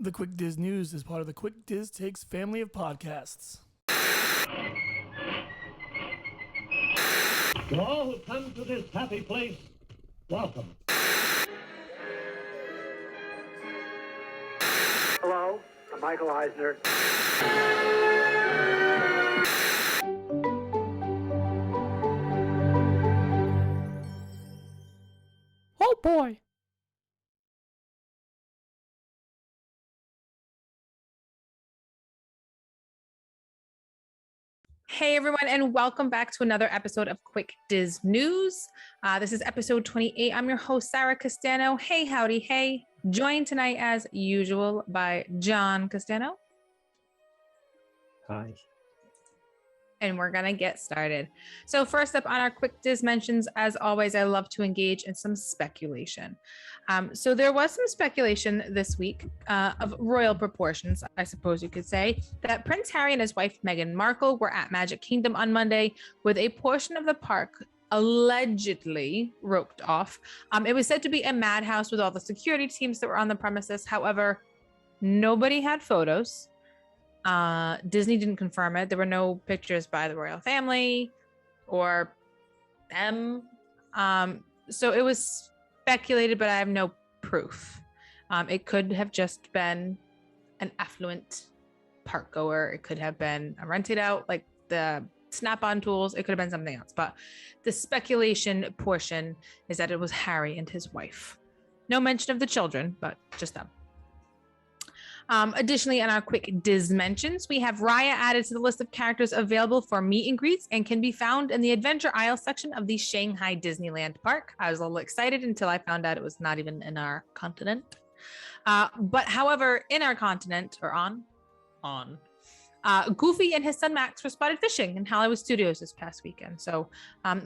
The Quick Diz News is part of the Quick Diz Takes family of podcasts. To all who come to this happy place, welcome. Hello, I'm Michael Eisner. Oh boy! Hey everyone, and welcome back to another episode of Quick Diz News. This is episode 28. I'm your host, Sarah Castano. Hey, howdy, hey. Joined tonight as usual by John Castano. Hi. And we're gonna get started. So first up on our Quick Diz mentions, as always, I love to engage in some speculation. So there was some speculation this week of royal proportions, I suppose you could say, that Prince Harry and his wife Meghan Markle were at Magic Kingdom on Monday with a portion of the park allegedly roped off. It was said to be a madhouse with all the security teams that were on the premises. However, nobody had photos. Disney didn't confirm it. There were no pictures by the royal family or them. So it was speculated, but I have no proof. It could have just been an affluent park goer. It could have been a rented out, like the Snap-on tools. It could have been something else. But the speculation portion is that it was Harry and his wife. No mention of the children, but just them. Additionally, in our Quick Diz mentions, we have Raya added to the list of characters available for meet and greets and can be found in the Adventure Aisle section of the Shanghai Disneyland Park. I was a little excited until I found out it was not even in our continent. But however, in our continent, or Goofy and his son Max were spotted fishing in Hollywood Studios this past weekend. So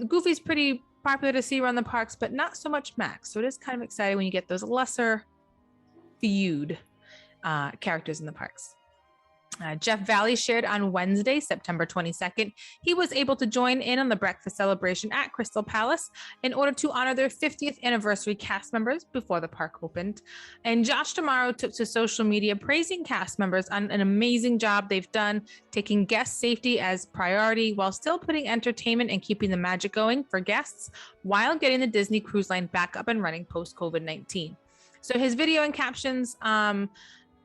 Goofy's pretty popular to see around the parks, but not so much Max. So it is kind of exciting when you get those lesser viewed characters in the parks. Jeff Valley shared on Wednesday, September 22nd, he was able to join in on the breakfast celebration at Crystal Palace in order to honor their 50th anniversary cast members before the park opened. And Josh D'Amaro took to social media praising cast members on an amazing job they've done, taking guest safety as priority while still putting entertainment and keeping the magic going for guests while getting the Disney Cruise Line back up and running post-COVID-19. So his video and captions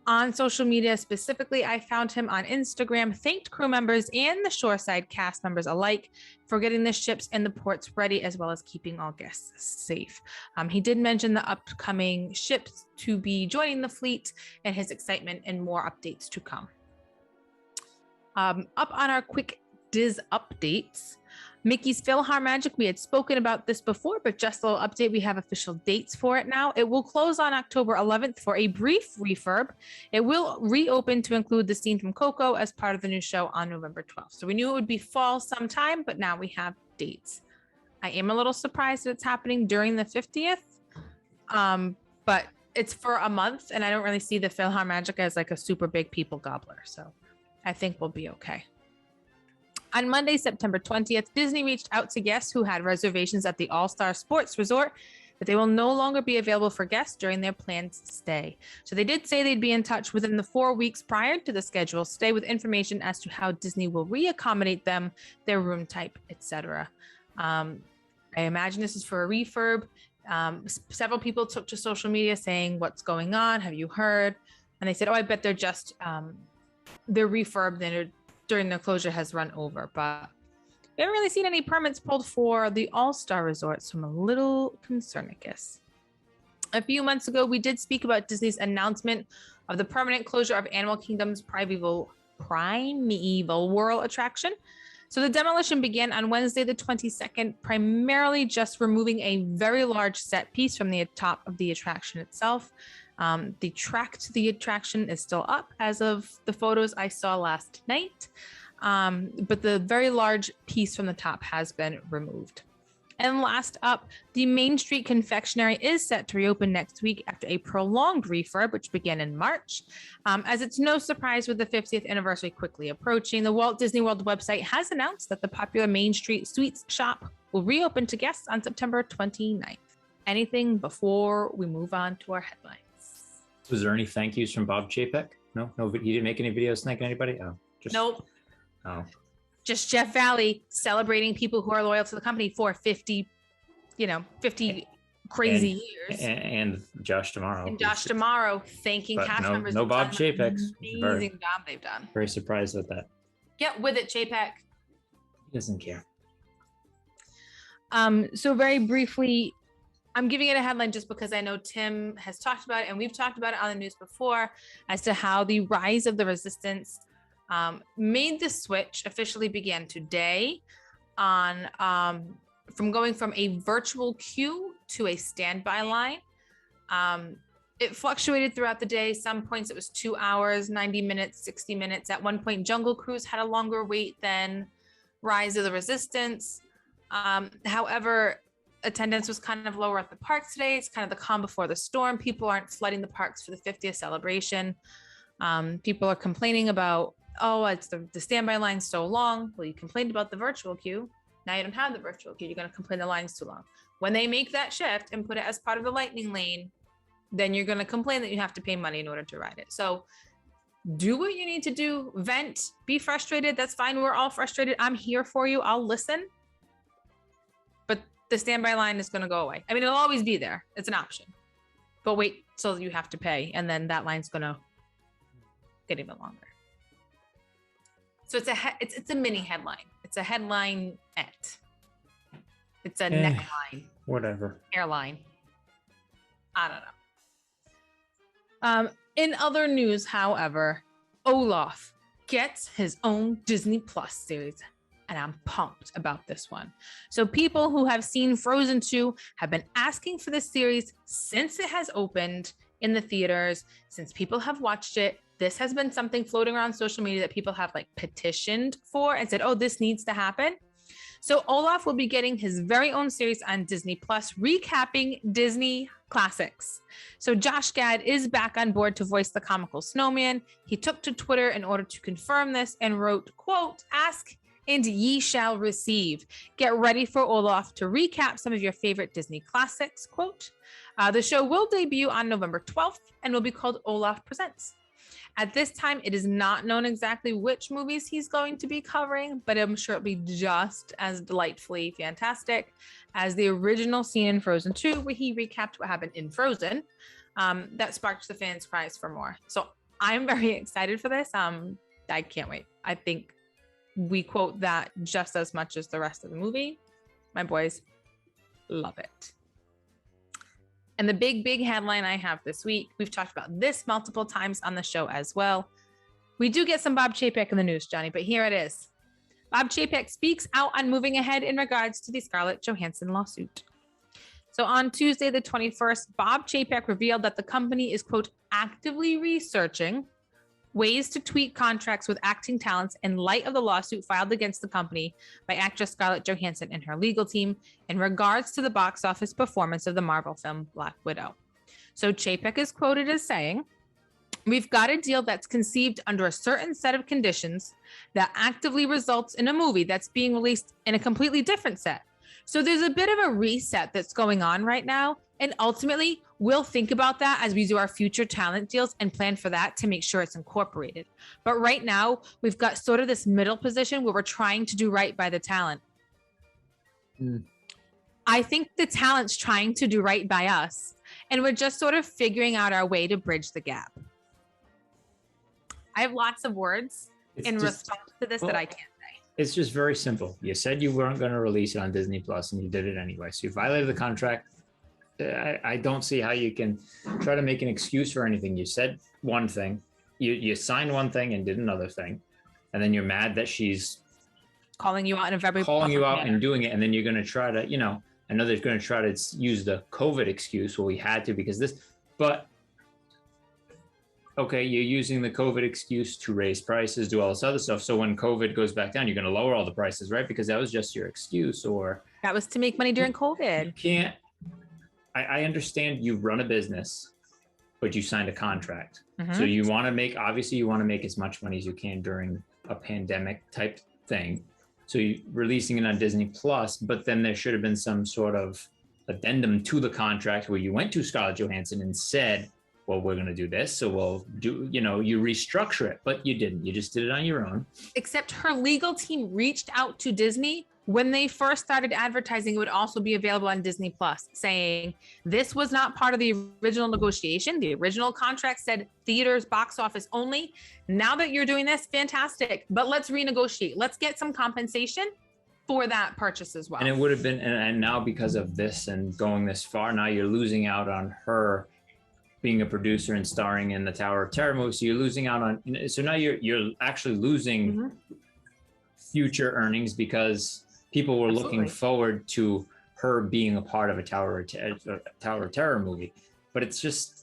on social media specifically, I found him on Instagram, thanked crew members and the shoreside cast members alike for getting the ships and the ports ready, as well as keeping all guests safe. He did mention the upcoming ships to be joining the fleet and his excitement and more updates to come. Up on our Quick Diz updates, Mickey's Philharmagic, we had spoken about this before, but just a little update, we have official dates for it now. It will close on October 11th for a brief refurb. It will reopen to include the scene from Coco as part of the new show on November 12th. So we knew it would be fall sometime, but now we have dates. I am a little surprised that it's happening during the 50th, but it's for a month, and I don't really see the Philharmagic as like a super big people gobbler, so I think we'll be okay. On Monday, September 20th, Disney reached out to guests who had reservations at the All-Star Sports Resort, but they will no longer be available for guests during their planned stay. So they did say they'd be in touch within the 4 weeks prior to the scheduled stay with information as to how Disney will reaccommodate them, their room type, etc. I imagine this is for a refurb. Several people took to social media saying, "What's going on? Have you heard?" And they said, "Oh, I bet they're just they're refurbed and during the closure has run over," but we haven't really seen any permits pulled for the All-Star Resorts, so I'm a little concernicus. A few months ago, we did speak about Disney's announcement of the permanent closure of Animal Kingdom's Primeval Whirl attraction. So the demolition began on Wednesday, the 22nd, primarily just removing a very large set piece from the top of the attraction itself. The track to the attraction is still up as of the photos I saw last night, but the very large piece from the top has been removed. And last up, the Main Street Confectionery is set to reopen next week after a prolonged refurb, which began in March. As it's no surprise with the 50th anniversary quickly approaching, the Walt Disney World website has announced that the popular Main Street Sweets shop will reopen to guests on September 29th. Anything before we move on to our headlines? Was there any thank yous from Bob Chapek? No, he didn't make any videos thanking anybody. Oh, just Nope. Oh, Just Jeff Valley celebrating people who are loyal to the company for 50 crazy years. and Josh Tomorrow. And Josh Tomorrow thanking But cast no- members. no who've Bob done an Chapek. Amazing job they've done. Very surprised at that. Get with it, Chapek. He doesn't care. So very briefly, I'm giving it a headline just because I know Tim has talked about it and we've talked about it on the news before as to how the rise of the resistance made the switch officially began today on from going from a virtual queue to a standby line. It fluctuated throughout the day. Some points it was 2 hours, 90 minutes, 60 minutes. At one point, Jungle Cruise had a longer wait than Rise of the Resistance. However, attendance was kind of lower at the parks today. It's kind of the calm before the storm. People aren't flooding the parks for the 50th celebration. People are complaining about, oh, it's the standby line's so long. Well, you complained about the virtual queue. Now you don't have the virtual queue. You're going to complain the line's too long. When they make that shift and put it as part of the lightning lane, then you're going to complain that you have to pay money in order to ride it. So do what you need to do, vent, be frustrated. That's fine. We're all frustrated. I'm here for you. I'll listen. But the standby line is going to go away. I mean, it'll always be there. It's an option. But wait till you have to pay. And then that line's going to get even longer. So it's a mini headline. It's a headline et. It's a neckline. Whatever. Airline. I don't know. In other news, however, Olaf gets his own Disney Plus series, and I'm pumped about this one. So people who have seen Frozen 2 have been asking for this series since it has opened in the theaters, since people have watched it. This has been something floating around social media that people have like petitioned for and said, oh, this needs to happen. So Olaf will be getting his very own series on Disney Plus, recapping Disney classics. So Josh Gad is back on board to voice the comical snowman. He took to Twitter in order to confirm this and wrote, quote, ask and ye shall receive. Get ready for Olaf to recap some of your favorite Disney classics, quote. The show will debut on November 12th and will be called Olaf Presents. At this time, it is not known exactly which movies he's going to be covering, but I'm sure it'll be just as delightfully fantastic as the original scene in Frozen 2, where he recapped what happened in Frozen. That sparked the fans' cries for more. So I'm very excited for this. I can't wait. I think we quote that just as much as the rest of the movie. My boys love it. And the big headline I have this week, we've talked about this multiple times on the show as well. We do get some Bob Chapek in the news, Johnny, but here it is. Bob Chapek speaks out on moving ahead in regards to the Scarlett Johansson lawsuit. So on Tuesday, the 21st, Bob Chapek revealed that the company is, quote, actively researching ways to tweak contracts with acting talents in light of the lawsuit filed against the company by actress Scarlett Johansson and her legal team in regards to the box office performance of the Marvel film Black Widow. So Chapek is quoted as saying, we've got a deal that's conceived under a certain set of conditions that actively results in a movie that's being released in a completely different set. So there's a bit of a reset that's going on right now. And ultimately, we'll think about that as we do our future talent deals and plan for that to make sure it's incorporated. But right now, we've got sort of this middle position where we're trying to do right by the talent. I think the talent's trying to do right by us, and we're just sort of figuring out our way to bridge the gap. I have lots of words in response to this that I can't say. It's just very simple. You said you weren't going to release it on Disney Plus, and you did it anyway. So you violated the contract. I don't see how you can try to make an excuse for anything. You said one thing, you signed one thing and did another thing, and then you're mad that she's calling you out in a very calling you out and doing it, and then you're going to try to, I know they're going to try to use the COVID excuse. Well, we had to because this, but okay, you're using the COVID excuse to raise prices, do all this other stuff. So when COVID goes back down, you're going to lower all the prices, right? Because that was just your excuse, or that was to make money during COVID. You can't. I understand you run a business, but you signed a contract. Mm-hmm. So you want to make as much money as you can during a pandemic type thing. So you're releasing it on Disney Plus, but then there should have been some sort of addendum to the contract where you went to Scarlett Johansson and said, well, we're going to do this. So we'll do, you restructure it, but you didn't. You just did it on your own. Except her legal team reached out to Disney when they first started advertising. It would also be available on Disney Plus, saying this was not part of the original negotiation. The original contract said theaters, box office only. Now that you're doing this, fantastic, but let's renegotiate. Let's get some compensation for that purchase as well. And it would have been, and now because of this and going this far, now you're losing out on her being a producer and starring in the Tower of Terror movie. So you're losing out on, so now you're actually losing future earnings because people were looking forward to her being a part of a Tower of Terror movie. But it's just,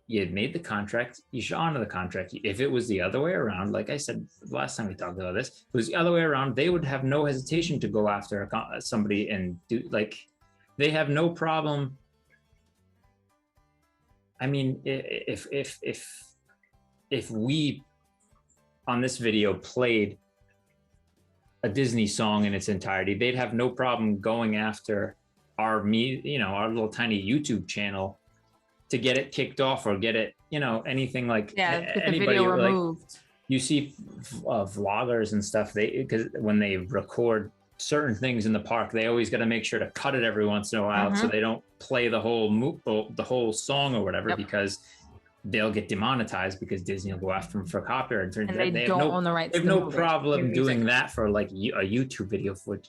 you had made the contract, you should honor the contract. If it was the other way around, like I said last time we talked about this, if it was the other way around, they would have no hesitation to go after somebody and do, like, they have no problem. I mean, if we on this video played a Disney song in its entirety, they'd have no problem going after our little tiny YouTube channel to get it kicked off or get it, anything like anybody, the video removed. Like, you see vloggers and stuff, because when they record certain things in the park, they always got to make sure to cut it every once in a while so they don't play the whole song or whatever, because they'll get demonetized because Disney will go after them for copyright. And they don't own the rights. They have no problem doing that for like a YouTube video for,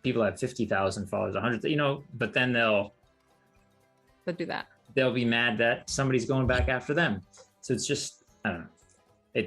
people have 50,000 followers, 100, but then they'll do that. They'll be mad that somebody's going back after them. So it's just, I don't know.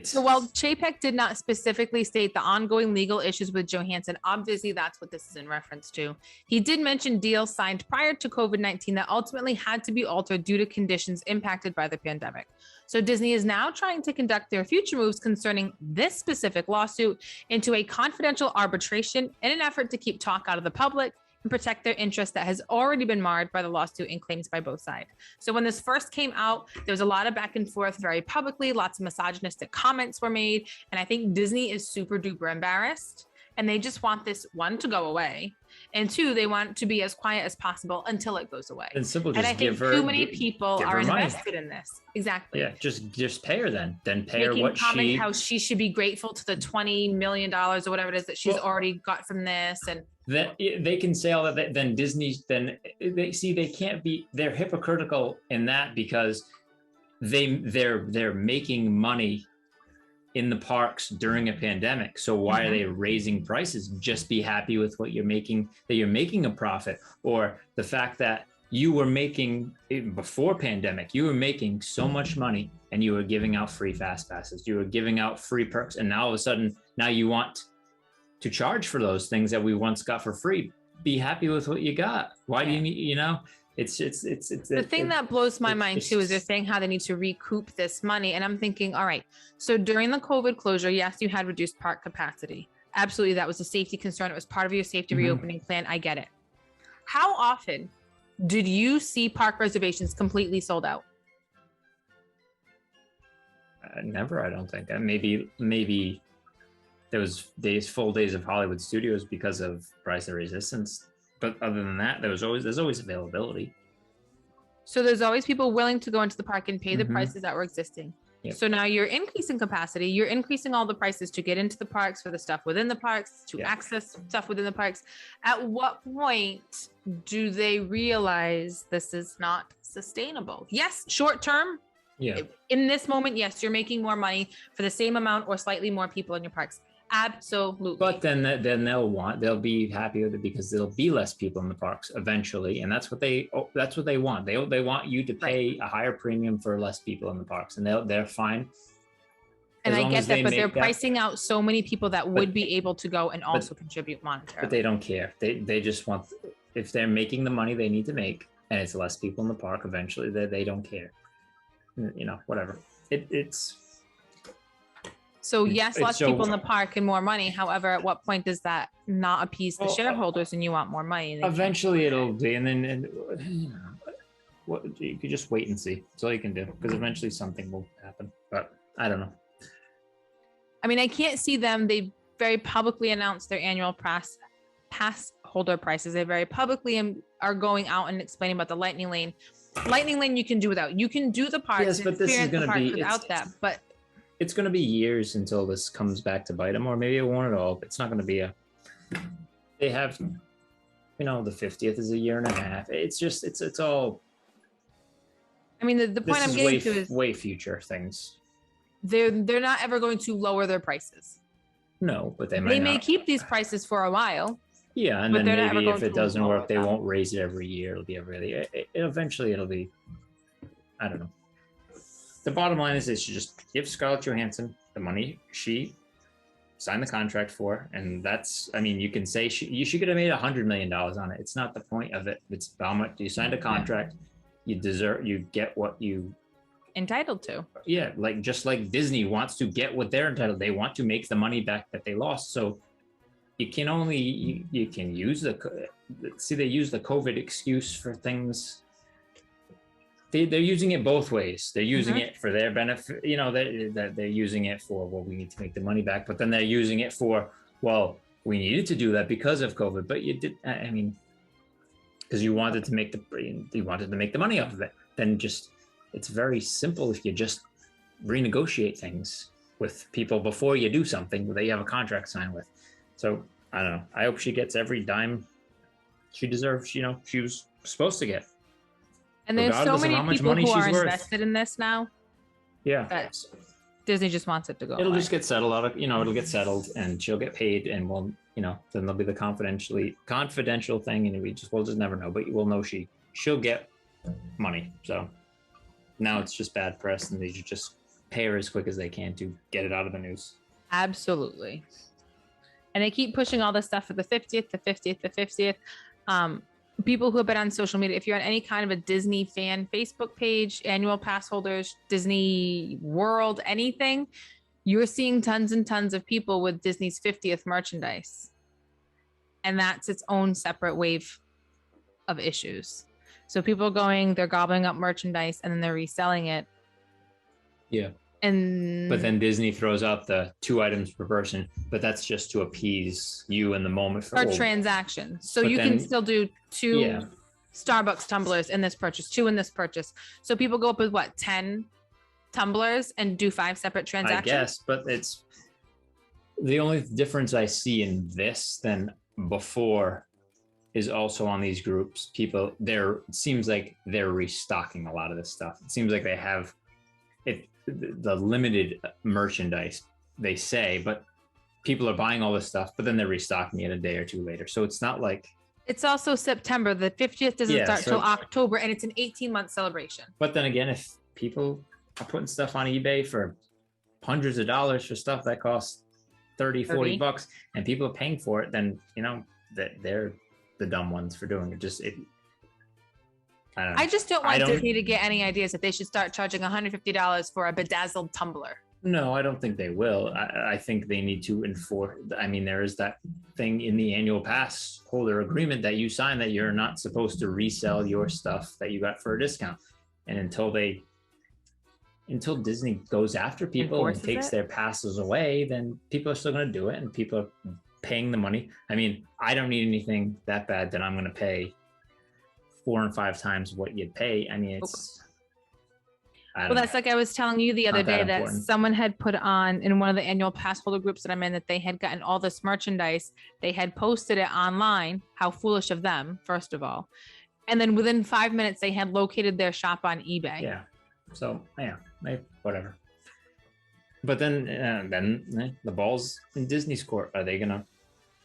So while Chapek did not specifically state the ongoing legal issues with Johansson, obviously that's what this is in reference to. He did mention deals signed prior to COVID-19 that ultimately had to be altered due to conditions impacted by the pandemic. So Disney is now trying to conduct their future moves concerning this specific lawsuit into a confidential arbitration in an effort to keep talk out of the public and protect their interest that has already been marred by the lawsuit and claims by both sides. So when this first came out, there was a lot of back and forth very publicly, lots of misogynistic comments were made. And I think Disney is super duper embarrassed. And they just want this, one, to go away. And two, they want to be as quiet as possible until it goes away. And simple, and I think too many people are invested money. In this. Exactly. Yeah, just pay her then. Then pay Making her what comment how she should be grateful to the $20 million or whatever it is that she's already got from this. And then they can say all that. Then Disney, then they can't be. They're hypocritical in that because they're making money in the parks during a pandemic. So why are they raising prices? Just be happy with what you're making, that you're making a profit, or the fact that you were making before pandemic, you were making so much money and you were giving out free fast passes, you were giving out free perks, and now all of a sudden, now you want to charge for those things that we once got for free. Be happy with what you got. Why do you need, it's the thing that blows my mind too is they're saying how they need to recoup this money. And I'm thinking, all right, so during the COVID closure, yes, you had reduced park capacity. Absolutely. That was a safety concern. It was part of your safety reopening plan. I get it. How often did you see park reservations completely sold out? Never, I don't think. Maybe there was full days of Hollywood Studios because of Rise of Resistance. But other than that, there's always availability. So there's always people willing to go into the park and pay the prices that were existing. Yep. So now you're increasing capacity. You're increasing all the prices to get into the parks, for the stuff within the parks, to access stuff within the parks. At what point do they realize this is not sustainable? Yes, short term. Yeah. In this moment, yes, you're making more money for the same amount or slightly more people in your parks. Absolutely. But then they'll be happy with it because there'll be less people in the parks eventually, and that's what they want. They want you to pay a higher premium for less people in the parks, and they're fine. And I get that, but they're pricing out so many people that would be able to go and also contribute monetarily. But they don't care. They just want, if they're making the money they need to make, and it's less people in the park eventually, they don't care. Whatever. It's. So yes, less people in the park and more money. However, at what point does that not appease the shareholders and you want more money? Eventually it'll be, and then you could just wait and see. That's all you can do, because eventually something will happen. But I don't know. I mean, I can't see them. They very publicly announced their annual pass holder prices. They very publicly are going out and explaining about the Lightning Lane. Lightning Lane you can do without. You can do the parks. Yes, and but this is experience the gonna parks be- without that. But It's going to be years until this comes back to bite them, or maybe it won't at all. It's not going to be a. They have, the 50th is a year and a half. It's just it's all. I mean, the point This I'm is getting way, to is way future things. they're not ever going to lower their prices. No, but they might They may not. keep these prices for a while. Yeah, and but then they're not ever maybe if going it to doesn't lower work, they them. won't raise it every year. It'll be eventually it'll be. I don't know. The bottom line is, they should just give Scarlett Johansson the money she signed the contract for, and that's. I mean, you can say you should have made $100 million on it. It's not the point of it. It's how much you signed a contract. You get what you Entitled to. Yeah, just like Disney wants to get what they're entitled. They want to make the money back that they lost. So you can only you can use they use the COVID excuse for things. They're using it both ways. They're using it for their benefit. They're using it for, well, we need to make the money back, but then they're using it for, well, we needed to do that because of COVID. But you did. I mean, because you wanted to make the money off of it. Then it's very simple if you just renegotiate things with people before you do something that you have a contract signed with. So I don't know. I hope she gets every dime she deserves. She was supposed to get. And there's so regardless of many how much people money who she's are worth. invested in this now Yeah. that Disney just wants it to go It'll away. just get settled out of, it'll get settled and she'll get paid, and then there'll be the confidential thing, and we'll just never know, but we'll know she'll get money. So now it's just bad press, and they should just pay her as quick as they can to get it out of the news. Absolutely. And they keep pushing all this stuff for the 50th, the 50th, the 50th. People who have been on social media, if you're on any kind of a Disney fan Facebook page, annual pass holders, Disney World, anything, you're seeing tons and tons of people with Disney's 50th merchandise. And that's its own separate wave of issues. So people they're gobbling up merchandise and then they're reselling it. Yeah. But then Disney throws out the 2 items per person, but that's just to appease you in the moment for transactions. So but you then- can still do 2 Starbucks tumblers in this purchase, 2 in this purchase. So people go up with 10 tumblers and do 5 separate transactions. I guess, but it's the only difference I see in this than before is also on these groups. People, it seems like they're restocking a lot of this stuff. It seems like they have the limited merchandise, they say, but people are buying all this stuff, but then they're restocking it a day or 2 later. So it's not like. It's also September. The 50th doesn't start till October, and it's an 18-month celebration. But then again, if people are putting stuff on eBay for hundreds of dollars for stuff that costs $30, $40, and people are paying for it, then that they're the dumb ones for doing it. I don't know. I just don't want Disney to get any ideas that they should start charging $150 for a bedazzled tumbler. No, I don't think they will. I think they need to enforce. I mean, there is that thing in the annual pass holder agreement that you sign that you're not supposed to resell your stuff that you got for a discount. And until Disney goes after people and takes their passes away, then people are still going to do it, and people are paying the money. I mean, I don't need anything that bad that I'm going to pay 4 and 5 times what you'd pay. I mean, That's like I was telling you the other day that someone had put on in one of the annual pass holder groups that I'm in, that they had gotten all this merchandise. They had posted it online. How foolish of them, first of all. And then within 5 minutes, they had located their shop on eBay. Yeah. So whatever. But then the ball's in Disney's court. Are they going to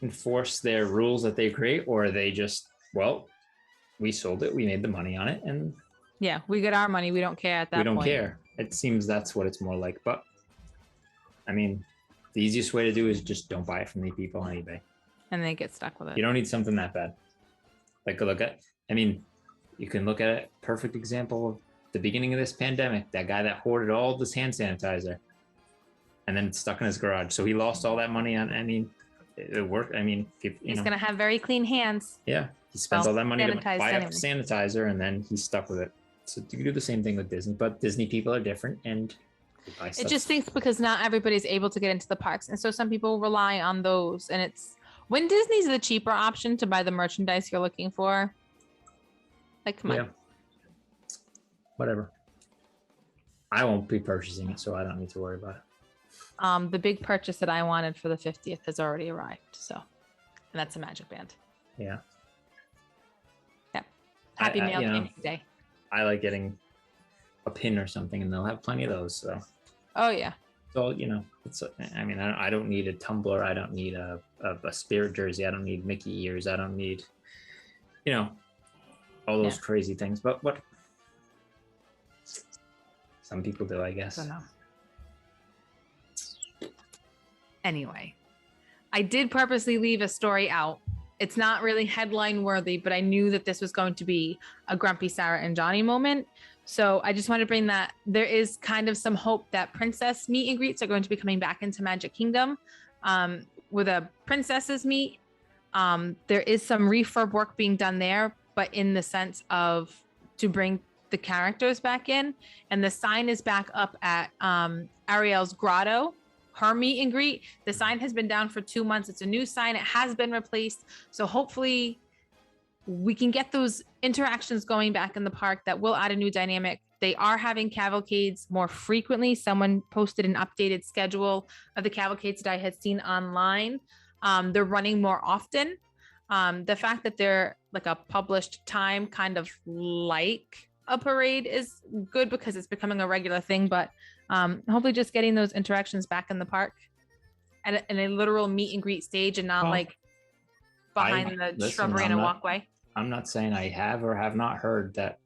enforce their rules that they create, or are they just, we sold it, we made the money on it, and yeah, we get our money, we don't care at that point. We don't care. It seems that's what it's more like. But I mean, the easiest way to do is just don't buy it from the people on eBay. And they get stuck with it. You don't need something that bad. You can look at a perfect example of the beginning of this pandemic, that guy that hoarded all this hand sanitizer and then it's stuck in his garage. So he lost all that money on, it worked. I mean, he's going to have very clean hands. Yeah. He spends all that money to buy anyway. up sanitizer, and then he's stuck with it. So you can do the same thing with Disney, but Disney people are different, and it just stinks because not everybody's able to get into the parks. And so some people rely on those. And it's when Disney's the cheaper option to buy the merchandise you're looking for. Like, come on. whatever. I won't be purchasing it, so I don't need to worry about it. The big purchase that I wanted for the 50th has already arrived. So, and that's a Magic Band. Yeah. Yep. Happy mail cleaning day. I like getting a pin or something, and they'll have plenty of those. So. Oh yeah. So it's. I mean, I don't need a tumbler. I don't need a Spirit jersey. I don't need Mickey ears. I don't need, all those crazy things. But what? Some people do, I guess. I don't know. Anyway, I did purposely leave a story out. It's not really headline worthy, but I knew that this was going to be a grumpy Sarah and Johnny moment. So I just wanted to bring that. There is kind of some hope that princess meet and greets are going to be coming back into Magic Kingdom with a princesses meet. There is some refurb work being done there, but in the sense of to bring the characters back in. And the sign is back up at Ariel's Grotto, her meet and greet. The sign has been down for 2 months. It's a new sign. It has been replaced. So hopefully we can get those interactions going back in the park. That will add a new dynamic. They are having cavalcades more frequently. Someone posted an updated schedule of the cavalcades that I had seen online. They're running more often. The fact that they're like a published time, kind of like a parade, is good because it's becoming a regular thing. But hopefully just getting those interactions back in the park and in a literal meet and greet stage, and not like behind the shrubbery and a walkway. I'm not saying I have or have not heard that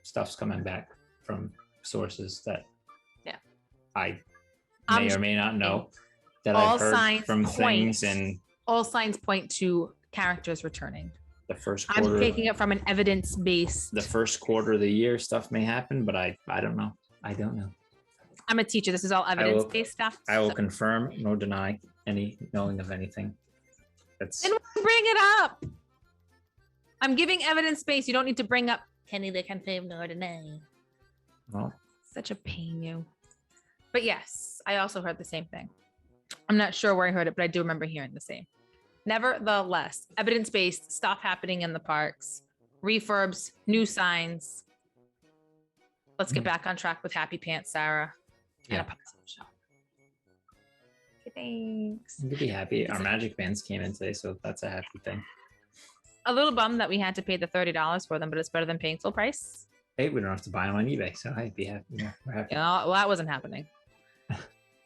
stuff's coming back from sources that I may or may not know, that I've heard from things, and all signs point to characters returning. The first quarter, I'm taking it from an evidence-based. The first quarter of the year stuff may happen, but I don't know. I don't know. I'm a teacher. This is all evidence-based stuff. I will confirm nor deny any knowing of anything. Then bring it up. I'm giving evidence-based. You don't need to bring up can neither confirm nor deny. Well, such a pain, you. But yes, I also heard the same thing. I'm not sure where I heard it, but I do remember hearing the same. Nevertheless, evidence-based stuff happening in the parks, refurbs, new signs. Let's get back on track with Happy Pants, Sarah. And a positive show. Okay, thanks. You could be happy. Our Magic Bands came in today, so that's a happy thing. A little bummed that we had to pay the $30 for them, but it's better than paying full price. Hey, we don't have to buy them on eBay, so I'd be happy. Yeah, we're happy. Well, that wasn't happening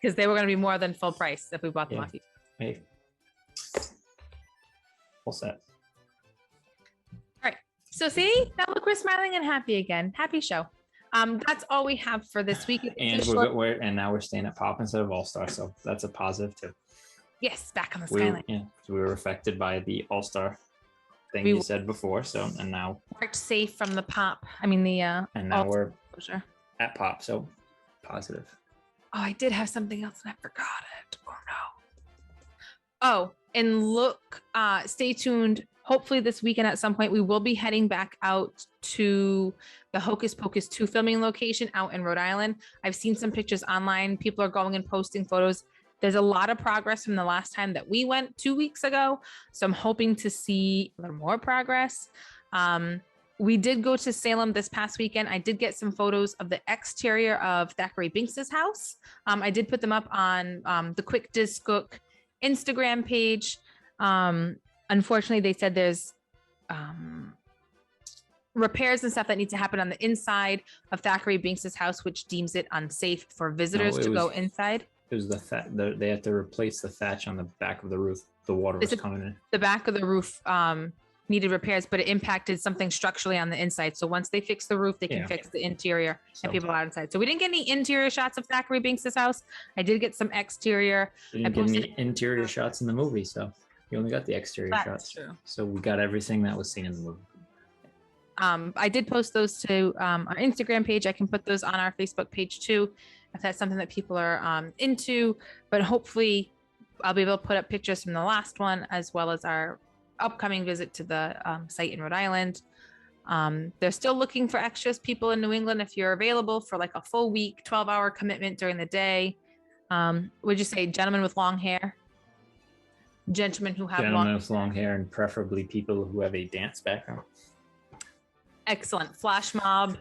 because they were going to be more than full price if we bought them off eBay. Hey. All set. All right. So see, now look, we're smiling and happy again. Happy show. That's all we have for this week. And now we're staying at Pop instead of All Star, so that's a positive too. Yes, back on the skyline. So we were affected by the All Star thing you said before. So and now worked safe from the Pop. I mean the and now we're at Pop, so positive. Oh, I did have something else and I forgot it. Oh no. Oh, and look, stay tuned. Hopefully this weekend at some point, we will be heading back out to the Hocus Pocus 2 filming location out in Rhode Island. I've seen some pictures online. People are going and posting photos. There's a lot of progress from the last time that we went 2 weeks ago. So I'm hoping to see a little more progress. We did go to Salem this past weekend. I did get some photos of the exterior of Thackeray Binks's house. I did put them up on the Quick Disc Cook Instagram page. Unfortunately, they said there's repairs and stuff that need to happen on the inside of Thackeray Binks's house, which deems it unsafe for visitors to go inside. It was they have to replace the thatch on the back of the roof. The water was coming in. The back of the roof needed repairs, but it impacted something structurally on the inside. So once they fix the roof, they can fix the interior and people are outside. So we didn't get any interior shots of Thackeray Binks's house. I did get some exterior. We didn't get any interior shots in the movie, so you only got the exterior shots. True. So we got everything that was seen in the movie. I did post those to our Instagram page. I can put those on our Facebook page too, if that's something that people are into. But hopefully I'll be able to put up pictures from the last one, as well as our upcoming visit to the site in Rhode Island. They're still looking for extras, people in New England. If you're available for like a full week, 12-hour commitment during the day, would you say gentlemen with long hair? Gentlemen who have with long hair, and preferably people who have a dance background. Excellent. Flash mob,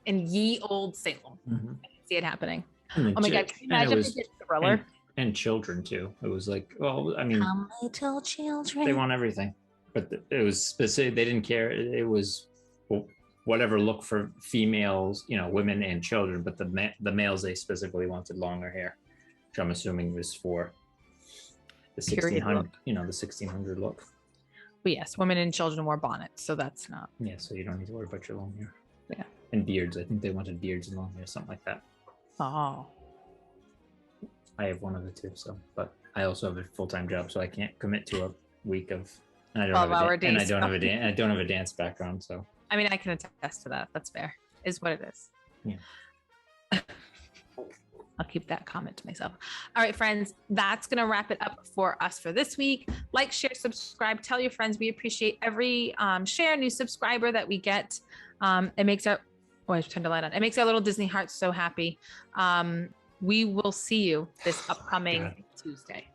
in ye old Salem. Mhm. I can see it happening. And Oh my the God, chi- can you and it imagine was- if they did Thriller? and children too. It was like, well, I mean, Little children. they want everything, but it was specific. They didn't care. It was whatever look for females, women and children, but the males, they specifically wanted longer hair, which I'm assuming was for the Period 1600, look. the 1600 look. But yes, women and children wore bonnets, so that's not. Yeah, so you don't need to worry about your long hair. Yeah. And beards. I think they wanted beards and long hair, something like that. Oh, I have one of the two, but I also have a full-time job, so I can't commit to a week of. And I don't have 12-hour a dan- and I days. don't have a dan- I don't have a dance background, so I mean, I can attest to that. That's fair. Is what it is. Yeah. I'll keep that comment to myself. All right, friends, that's going to wrap it up for us for this week. Like, share, subscribe, tell your friends. We appreciate every share, new subscriber that we get. It makes our, I turned the light on. It makes our little Disney hearts so happy. We will see you this upcoming Tuesday.